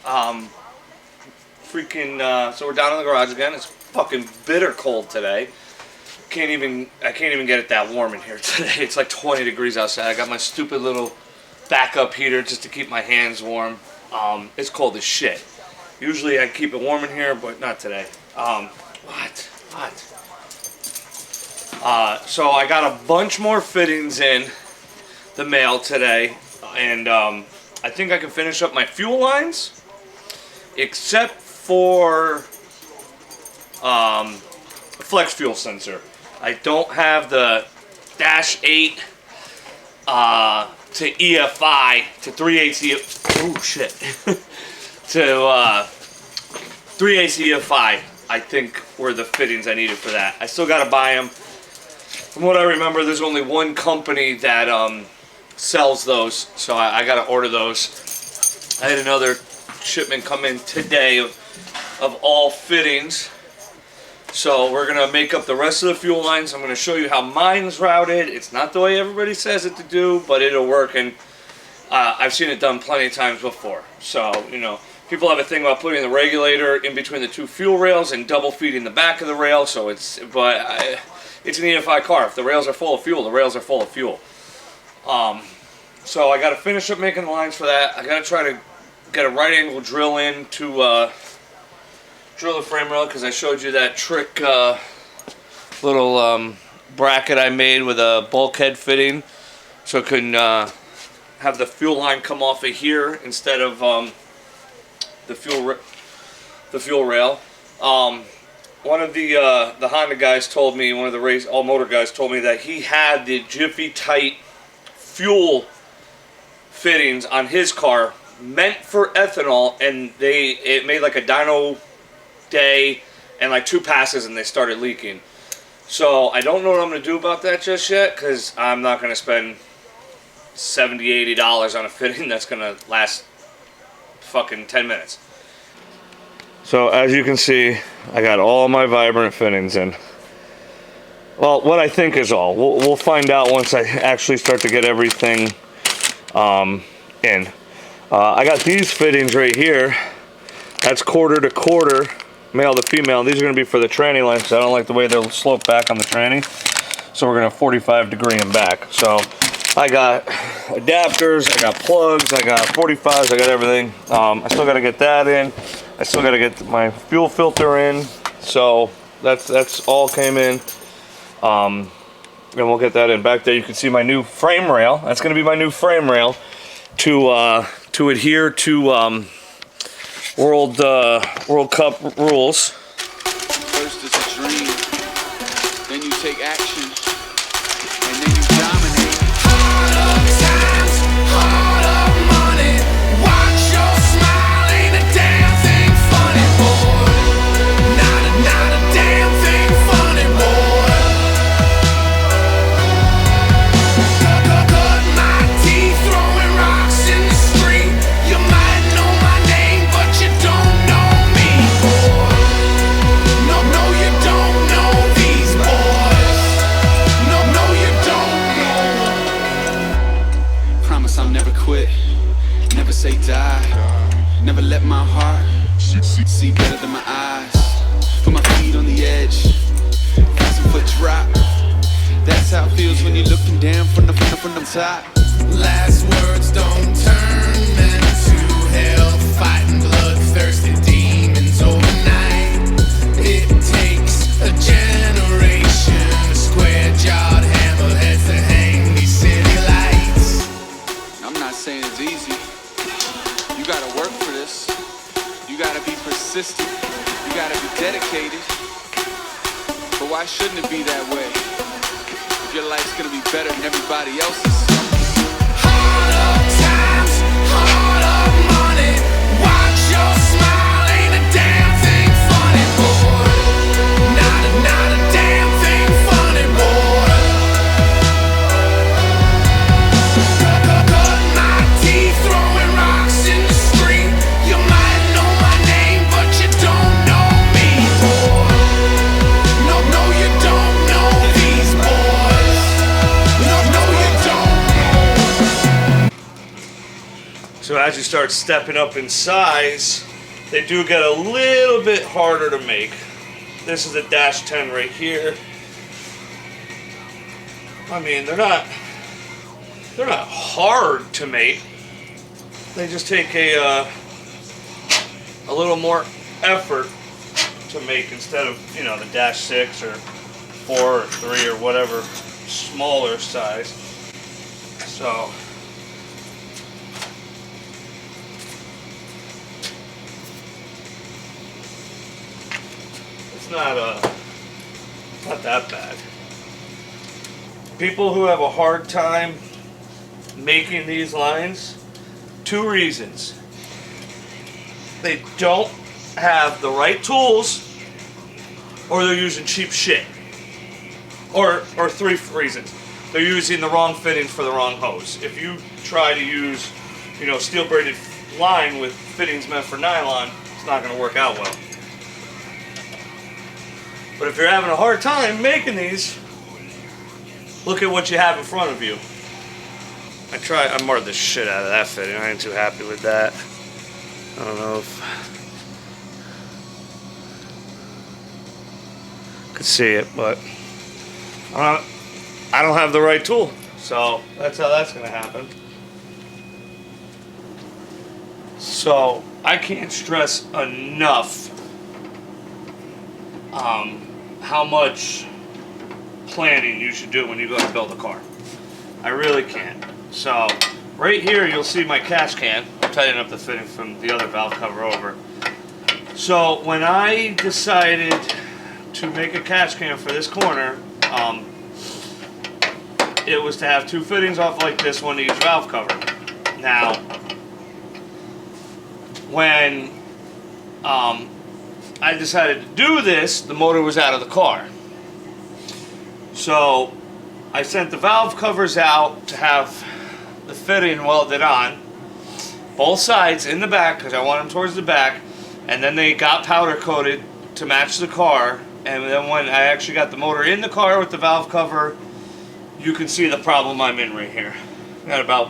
So we're down in the garage again. It's fucking bitter cold today. I can't even get it that warm in here today. It's like 20 degrees outside. I got my stupid little backup heater just to keep my hands warm. It's cold as shit. Usually I keep it warm in here, but not today. So I got a bunch more fittings in the mail today, and I think I can finish up my fuel lines, except for flex fuel sensor. I don't have the dash 8 to EFI to 3/8 oh shit to 3/8 EFI. I think were the fittings I needed for that. I still gotta buy them. From what I remember, there's only one company that sells those, so I gotta order those. I had another shipment come in today of all fittings. So we're gonna make up the rest of the fuel lines. I'm gonna show you how mine's routed. It's not the way everybody says it to do, but it'll work, and I've seen it done plenty of times before. So, you know, people have a thing about putting the regulator in between the two fuel rails and double feeding the back of the rail. So it's an EFI car. If the rails are full of fuel, the rails are full of fuel. So I got to finish up making the lines for that. I got to try to get a right angle drill in to drill the frame rail, because I showed you that trick little bracket I made with a bulkhead fitting, so it can have the fuel line come off of here instead of the fuel rail. One of the Honda guys told me, one of the All Motor guys told me that he had the Jiffy Tight fuel fittings on his car meant for ethanol, and it made like a dyno day and like 2 passes and they started leaking. So I don't know what I'm going to do about that just yet, because I'm not going to spend $70-80 on a fitting that's going to last fucking 10 minutes. So as you can see, I got all my vibrant fittings in. Well, what I think is all. We'll find out once I actually start to get everything in. I got these fittings right here. That's quarter to quarter, male to female. These are going to be for the tranny line, because I don't like the way they'll slope back on the tranny. So we're going to 45 degree them back. So I got adapters, I got plugs, I got 45s, I got everything. I still got to get that in. I still got to get my fuel filter in. So that's all came in. And we'll get that in. Back there you can see my new frame rail. That's going to be my new frame rail to adhere to World Cup rules. First it's a dream, then you take action, and then you dominate. Hard up times, hard up money. Watch your smile, ain't a damn thing funny, boy. Not a damn thing funny, boy. Cut my teeth, throwing rocks in the street. You might know my name, but you don't know me, boy. No, you don't know these boys. No, you don't know. Promise I'll never quit, never say die, never let my heart see better than my eyes. Put my feet on the edge, got some foot drop. That's how it feels when you're looking down from the top. Last words don't turn men to hell, fighting bloodthirsty demons overnight. It takes a generation of square-jawed hammerheads to hang these city lights. I'm not saying it's easy. You gotta work for this. You gotta be persistent. You gotta be dedicated. But why shouldn't it be that way? If your life's gonna be better than everybody else's. Hard up times, hard up money. Watch your smile, ain't a damn thing funny, boy. Not a damn thing funny, boy. Cut my teeth, throwing rocks in the street. You might know my name, but you don't know me, boy. No, you don't know these boys. No, you don't know. as you start stepping up in size, they do get a little bit harder to make. This is a dash 10 right here. I mean, they're not hard to make. They just take a little more effort to make instead of, you know, the dash 6 or 4 or 3 or whatever smaller size. So it's not that bad. People who have a hard time making these lines, 2 reasons. They don't have the right tools, or they're using cheap shit. Or 3 reasons. They're using the wrong fittings for the wrong hose. If you try to use, you know, steel braided line with fittings meant for nylon, it's not going to work out well. But if you're having a hard time making these, look at what you have in front of you. I marred the shit out of that fitting. I ain't too happy with that. I don't know if I could see it, but I don't have the right tool. So that's how that's going to happen. So I can't stress enough how much planning you should do when you go to build a car. I really can't. So right here you'll see my catch can. I'm tightening up the fitting from the other valve cover over. So when I decided to make a catch can for this corner, it was to have 2 fittings off like this one to each valve cover. Now, when I decided to do this, the motor was out of the car. So I sent the valve covers out to have the fitting welded on, both sides in the back, because I want them towards the back, and then they got powder coated to match the car. And then when I actually got the motor in the car with the valve cover, you can see the problem I'm in right here. Got about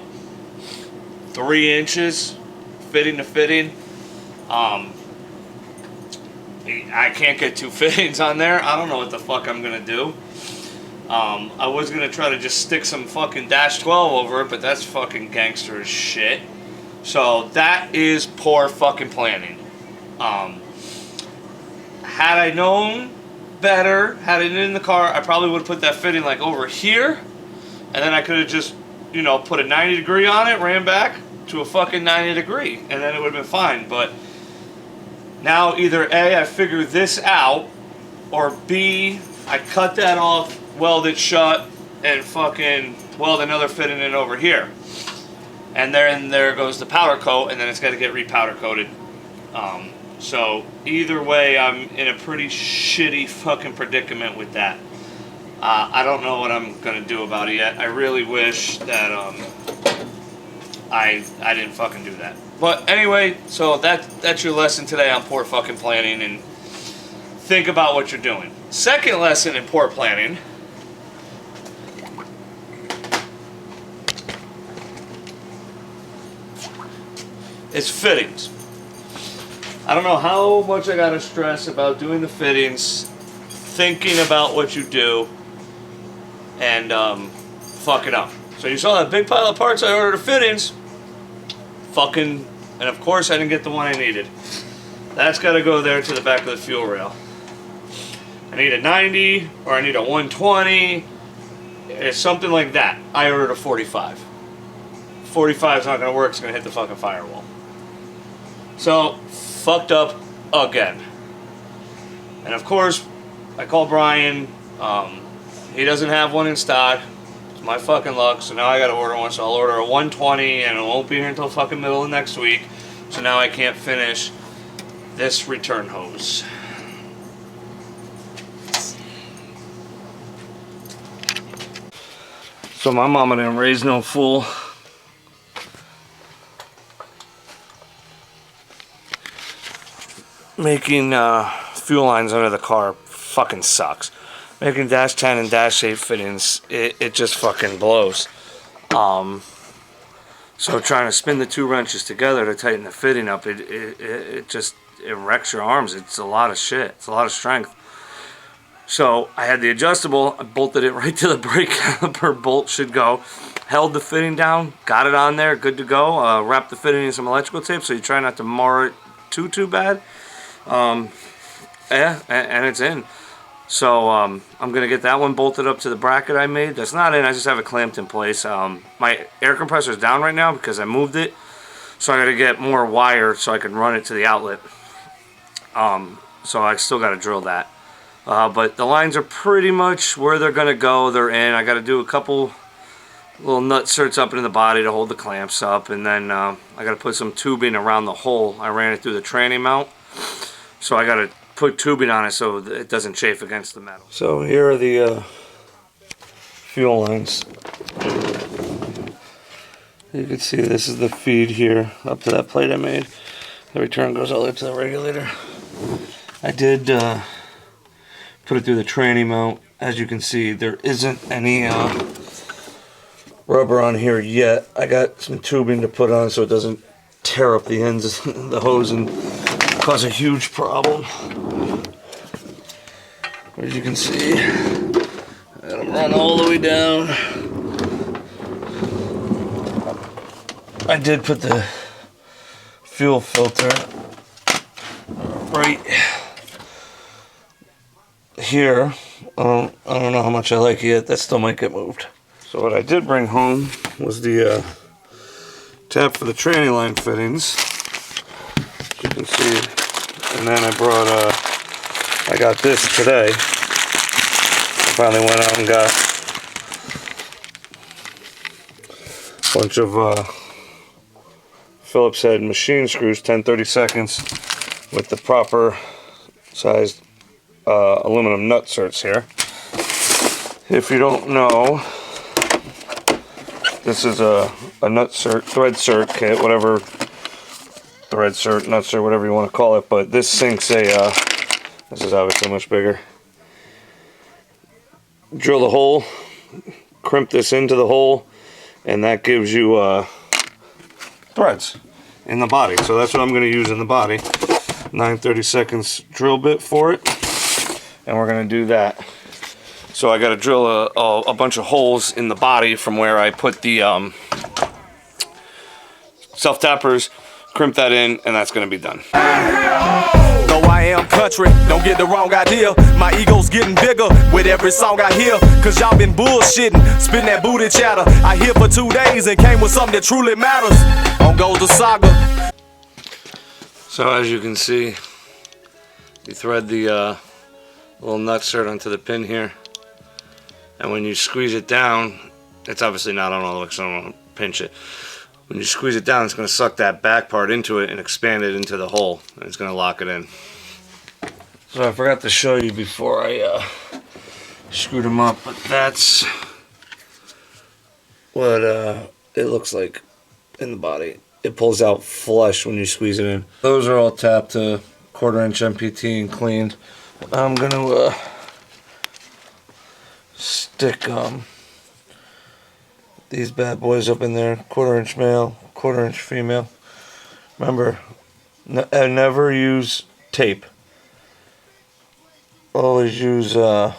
3 inches fitting to fitting. I can't get 2 fittings on there. I don't know what the fuck I'm gonna do. I was gonna try to just stick some fucking dash 12 over it, but that's fucking gangster as shit. So that is poor fucking planning. Had I known better, had it in the car, I probably would have put that fitting like over here, and then I could have just, you know, put a 90 degree on it, ran back to a fucking 90 degree, and then it would have been fine. But now either A, I figured this out, or B, I cut that off, weld it shut, and fucking weld another fitting in over here. And then there goes the powder coat, and then it's got to get repowder coated. So either way, I'm in a pretty shitty fucking predicament with that. I don't know what I'm gonna do about it yet. I really wish that I didn't fucking do that. But anyway, so that's your lesson today on poor fucking planning, and think about what you're doing. Second lesson in poor planning is fittings. I don't know how much I gotta stress about doing the fittings, thinking about what you do, and fucking up. So you saw that big pile of parts I ordered of fittings, and of course I didn't get the one I needed. That's gotta go there to the back of the fuel rail. I need a 90, or I need a 120, it's something like that. I ordered a 45. 45 is not gonna work, it's gonna hit the fucking firewall. So, fucked up again. And of course, I called Brian. He doesn't have one in stock. It's my fucking luck. So now I gotta order one. So I'll order a 120, and it won't be here until fucking middle of next week. So now I can't finish this return hose. So my mama didn't raise no fool. Making fuel lines under the car fucking sucks. Making dash 10 and dash 8 fittings, it just fucking blows. So trying to spin the 2 wrenches together to tighten the fitting up, it just wrecks your arms. It's a lot of shit. It's a lot of strength. So I had the adjustable. I bolted it right to the brake caliper bolt should go. Held the fitting down, got it on there, good to go. Wrapped the fitting in some electrical tape so you try not to mar it too bad. Yeah, and it's in. So I'm going to get that one bolted up to the bracket I made. That's not in, I just have it clamped in place. My air compressor is down right now because I moved it. So I got to get more wire so I can run it to the outlet. So I still got to drill that. But the lines are pretty much where they're going to go. They're in. I got to do a couple little nut certs up in the body to hold the clamps up. And then I got to put some tubing around the hole. I ran it through the tranny mount. So I got to put tubing on it so it doesn't chafe against the metal. So here are the fuel lines. You can see this is the feed here up to that plate I made. The return goes all the way to the regulator. I did put it through the tranny mount. As you can see, there isn't any rubber on here yet. I got some tubing to put on so it doesn't tear up the ends of the hose and cause a huge problem. As you can see, I got them run all the way down. I did put the fuel filter right here. I don't know how much I like it yet. That still might get moved. So what I did bring home was the tab for the tranny line fittings. As you can see. And then I brought, I got this today. I finally went out and got a bunch of Phillips head machine screws, 10/32 with the proper sized aluminum nut certs here. If you don't know, this is a nut cert, thread cert kit, whatever, thread cert, nut cert, whatever you want to call it, but this sinks a, this is obviously much bigger. Drill the hole, crimp this into the hole, and that gives you threads in the body. So that's what I'm going to use in the body. 9/32 drill bit for it, and we're going to do that. So I got to drill a bunch of holes in the body from where I put the self-tappers, crimp that in, and that's going to be done. Though I am country, don't get the wrong idea. My ego's getting bigger with every song I hear. Cause y'all been bullshitting, spitting that booty chatter. I here for 2 days and came with something that truly matters. On goes the saga. So as you can see, you thread the little nut cert onto the pin here. And when you squeeze it down, it's obviously not on all the way because I don't want to pinch it. When you squeeze it down, it's going to suck that back part into it and expand it into the hole. And it's going to lock it in. So I forgot to show you before I screwed them up, but that's what it looks like in the body. It pulls out flush when you squeeze it in. Those are all tapped to 1/4" MPT and cleaned. I'm going to stick these bad boys up in there. 1/4" male, 1/4" female. Remember, I never use tape. Always use the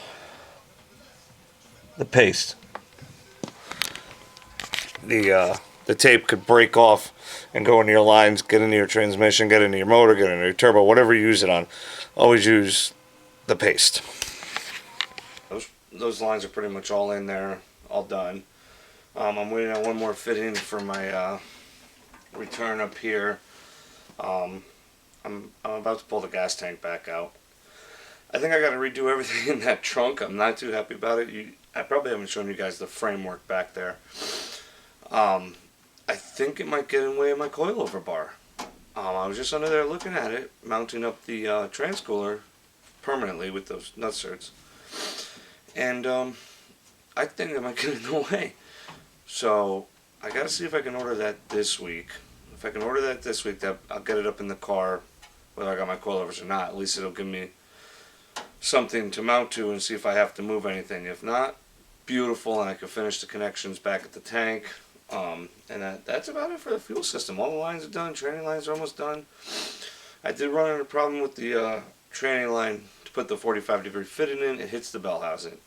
paste. The tape could break off and go into your lines, get into your transmission, get into your motor, get into your turbo, whatever you use it on. Always use the paste. Those lines are pretty much all in there, all done. I'm waiting on one more fitting for my return up here. I'm about to pull the gas tank back out. I think I got to redo everything in that trunk. I'm not too happy about it. I probably haven't shown you guys the framework back there. I think it might get in the way of my coilover bar. I was just under there looking at it, mounting up the transcooler permanently with those nut certs. And I think it might get in the way. So I got to see if I can order that this week. If I can order that this week, I'll get it up in the car, whether I got my coilovers or not. At least it'll give me something to mount to and see if I have to move anything. If not, beautiful, and I can finish the connections back at the tank And that's about it for the fuel system. All the lines are done. Training lines are almost done. I did run into a problem with the training line to put the 45-degree fitting in. It hits the bell housing.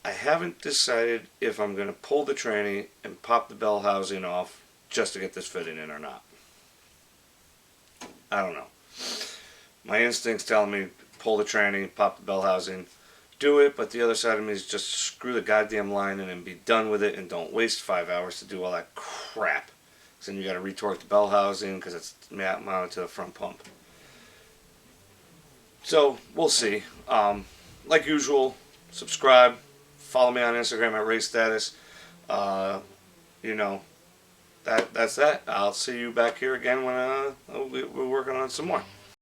I haven't decided if I'm going to pull the tranny and pop the bell housing off just to get this fitting in or not. I don't know. My instinct's telling me pull the tranny, pop the bell housing, do it, but the other side of me is just screw the goddamn line in and be done with it and don't waste 5 hours to do all that crap. So then you got to retorque the bell housing because it's mounted to the front pump. So we'll see. Like usual, subscribe, follow me on Instagram at Racestatus. You know, that's that. I'll see you back here again when we're working on some more.